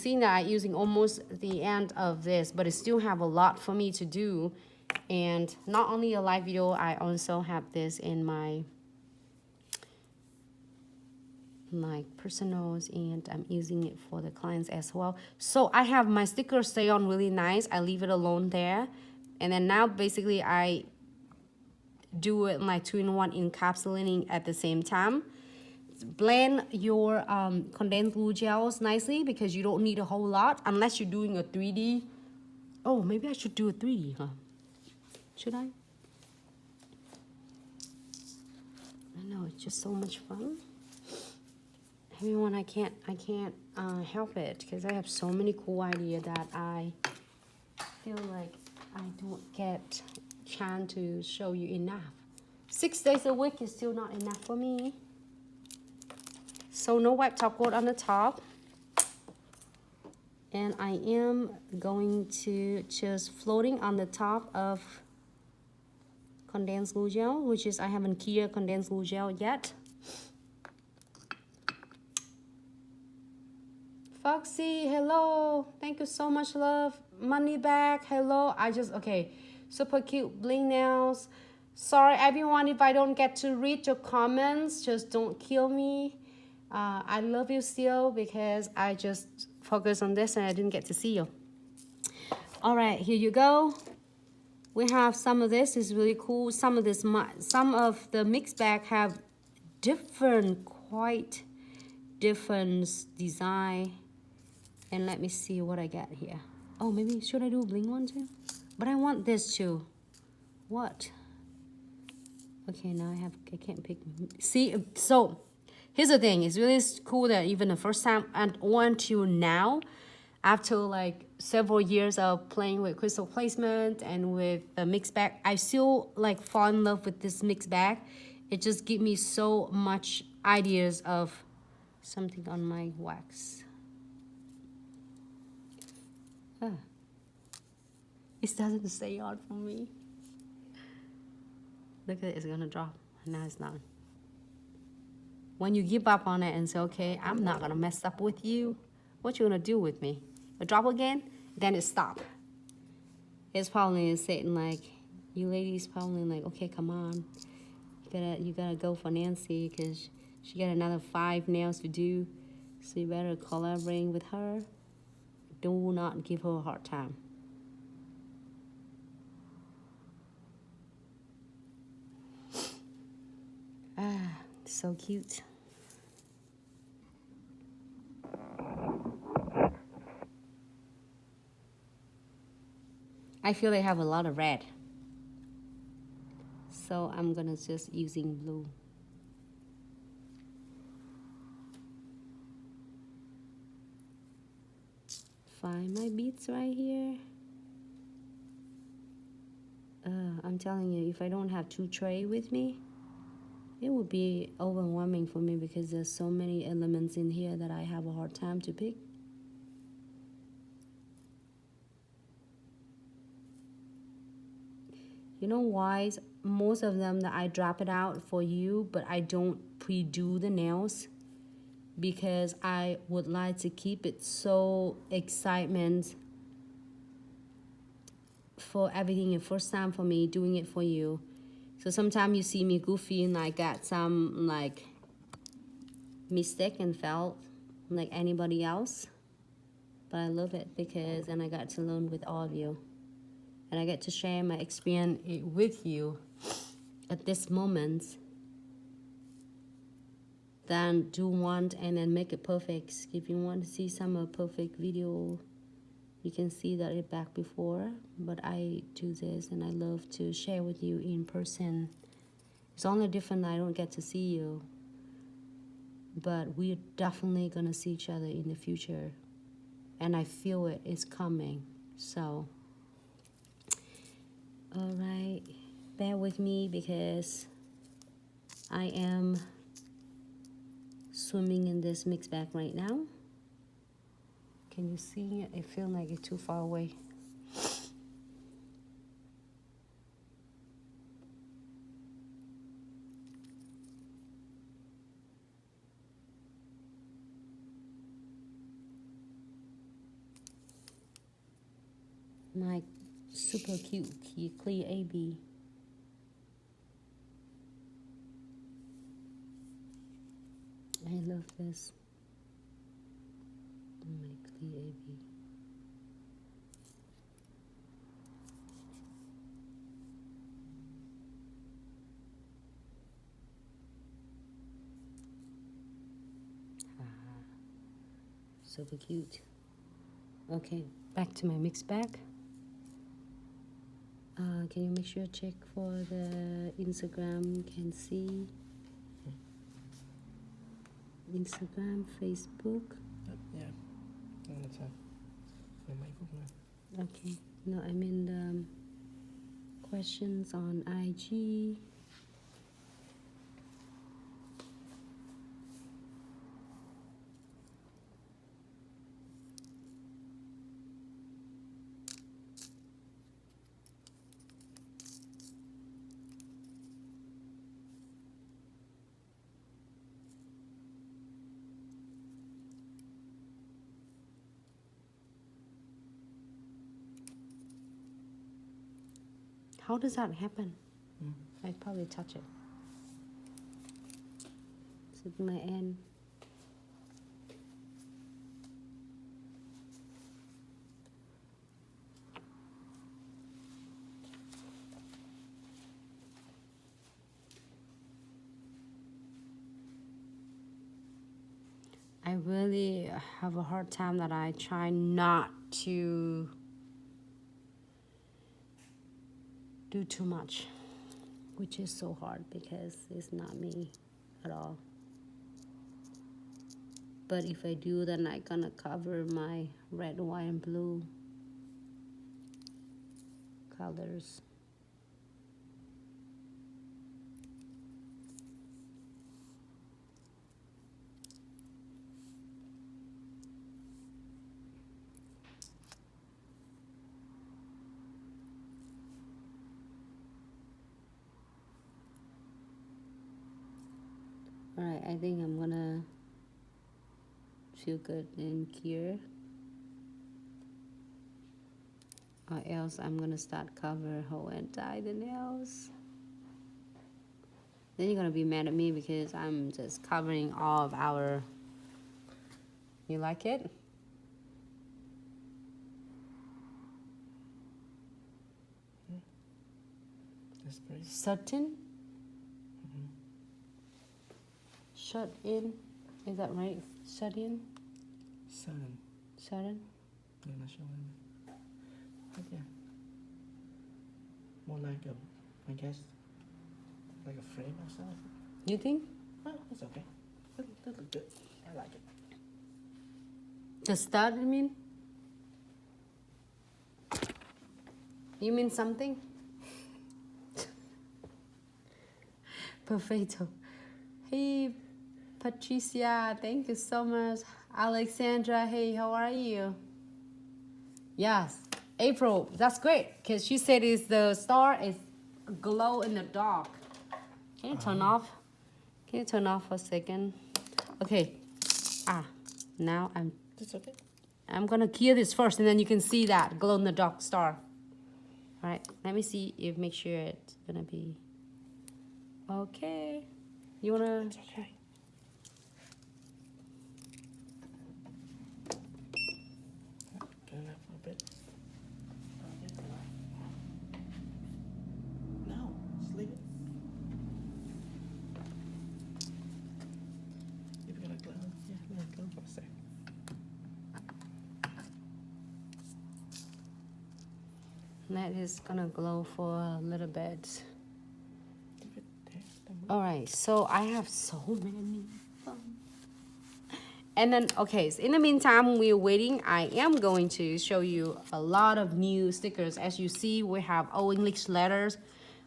seeing that I'm using almost the end of this, but I still have a lot for me to do. And not only a live video, I also have this in my personals, and I'm using it for the clients as well. So I have my sticker stay on really nice. I leave it alone there. And then now basically I do it like 2-in-1 encapsulating at the same time. Blend your condensed glue gels nicely because you don't need a whole lot unless you're doing a 3D. Oh, maybe I should do a 3D, huh? Should I? I know, it's just so much fun. Everyone, I can't help it because I have so many cool ideas that I feel like I don't get chance to show you enough. 6 days a week is still not enough for me. So no white top coat on the top. And I am going to just floating on the top of condensed glue gel, which is I haven't cleared condensed glue gel yet. Foxy, hello. Thank you so much, love. Money back, hello. Okay. Super cute bling nails. Sorry, everyone, if I don't get to read your comments, just don't kill me. I love you still because I just focus on this and I didn't get to see you. All right, here you go. We have some of this is really cool. Some of the mixed bag have quite different design. And let me see what I got here. Oh, maybe should I do a bling one too? But I want this too. What? Okay, now I can't pick. See, so here's the thing. It's really cool that even the first time and until now, after like several years of playing with crystal placement and with the mixed bag, I still like fall in love with this mixed bag. It just gives me so much ideas of something on my wax. It doesn't stay on for me. Look at it, it's gonna drop. Now it's not. When you give up on it and say, okay, I'm not gonna mess up with you, what you gonna do with me? It drop again, then it stop. It's probably sitting like, you ladies probably like, okay, come on. You gotta go for Nancy because she got another 5 nails to do. So you better collaborate with her. Do not give her a hard time. Ah, so cute. I feel they have a lot of red. So I'm gonna just using blue. Find my beads right here. I'm telling you, if I don't have 2 tray with me, it would be overwhelming for me because there's so many elements in here that I have a hard time to pick. You know why? Most of them that I drop it out for you, but I don't pre-do the nails because I would like to keep it so excitement for everything the first time for me doing it for you. So sometimes you see me goofy and I got some like mistake and felt like anybody else, but I love it because and I got to learn with all of you and I get to share my experience with you at this moment. Then do one and then make it perfect. If you want to see some perfect video, you can see that it back before, but I do this and I love to share with you in person. It's only different I don't get to see you, but we're definitely gonna see each other in the future, and I feel it is coming. So, all right, bear with me because I am swimming in this mixed bag right now. Can you see it? I feel like it's too far away. My super cute clear AB. I love this. My clear AB. Super cute. Okay, back to my mix bag. Can you make sure check for the Instagram? Can see Instagram, Facebook. Yeah, that's for my book now. Okay, no, I mean the questions on IG. How does that happen? I probably touch it. It's at my end. I really have a hard time that I try not to do too much, which is so hard because it's not me at all. But if I do, then I'm gonna cover my red, white, and blue colors. All right, I think I'm gonna feel good in here, or else I'm gonna start cover whole and dye the nails. Then you're gonna be mad at me because I'm just covering all of our. You like it? That's pretty. Satin. Shut in. Is that right? Shut in. Sun. Satin. Yeah, not sure. But yeah. More like I guess, like a frame or something. You think? Oh, that's okay. That look good. I like it. The stud, you mean? You mean something? Perfecto. Hey, Patricia, thank you so much. Alexandra, hey, how are you? Yes, April, that's great, because she said the star is glow in the dark. Can you turn off? Can you turn off for a second? Okay. Now That's okay. I'm gonna clear this first, and then you can see that glow in the dark star. All right, let me see if make sure it's gonna be okay. You wanna? It's okay. Good enough for a bit. No, just leave it. If you're gonna glow, yeah, let it glow for a sec. That is gonna glow for a little bit. Leave it there. Don't move. All right, so I have so many. And then, okay, so in the meantime, we're waiting. I am going to show you a lot of new stickers. As you see, we have O English letters,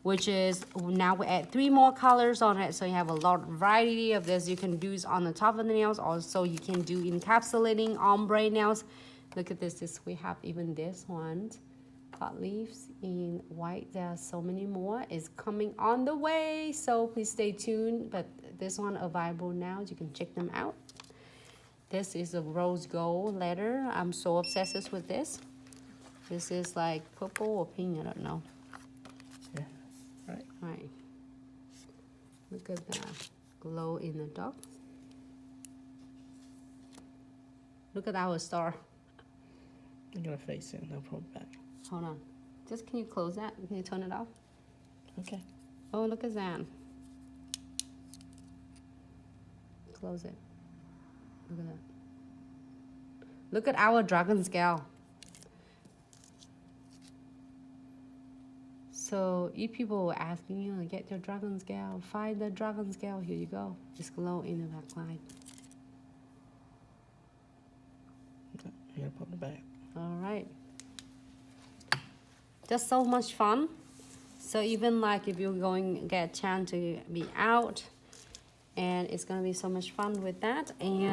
which is now we add 3 more colors on it. So you have a lot of variety of this. You can do on the top of the nails. Also, you can do encapsulating ombre nails. Look at this. We have even this one. Cut leaves in white. There are so many more. It's coming on the way. So please stay tuned. But this one available now. You can check them out. This is a rose gold letter. I'm so obsessed with this. This is like purple or pink, I don't know. Yeah, right. Right. Look at that. Glow in the dark. Look at our star. I'm gonna face it and I'll pull it back. Hold on. Just can you close that? Can you turn it off? Okay. Oh, look at that. Close it. Look at that. Look at our dragon scale. So if people were asking you to get your dragon scale, find the dragon scale, here you go. Just glow in the backlight. Okay, I'm gonna put it back. All right. Just so much fun. So even like if you're going to get a chance to be out, and it's gonna be so much fun with that. And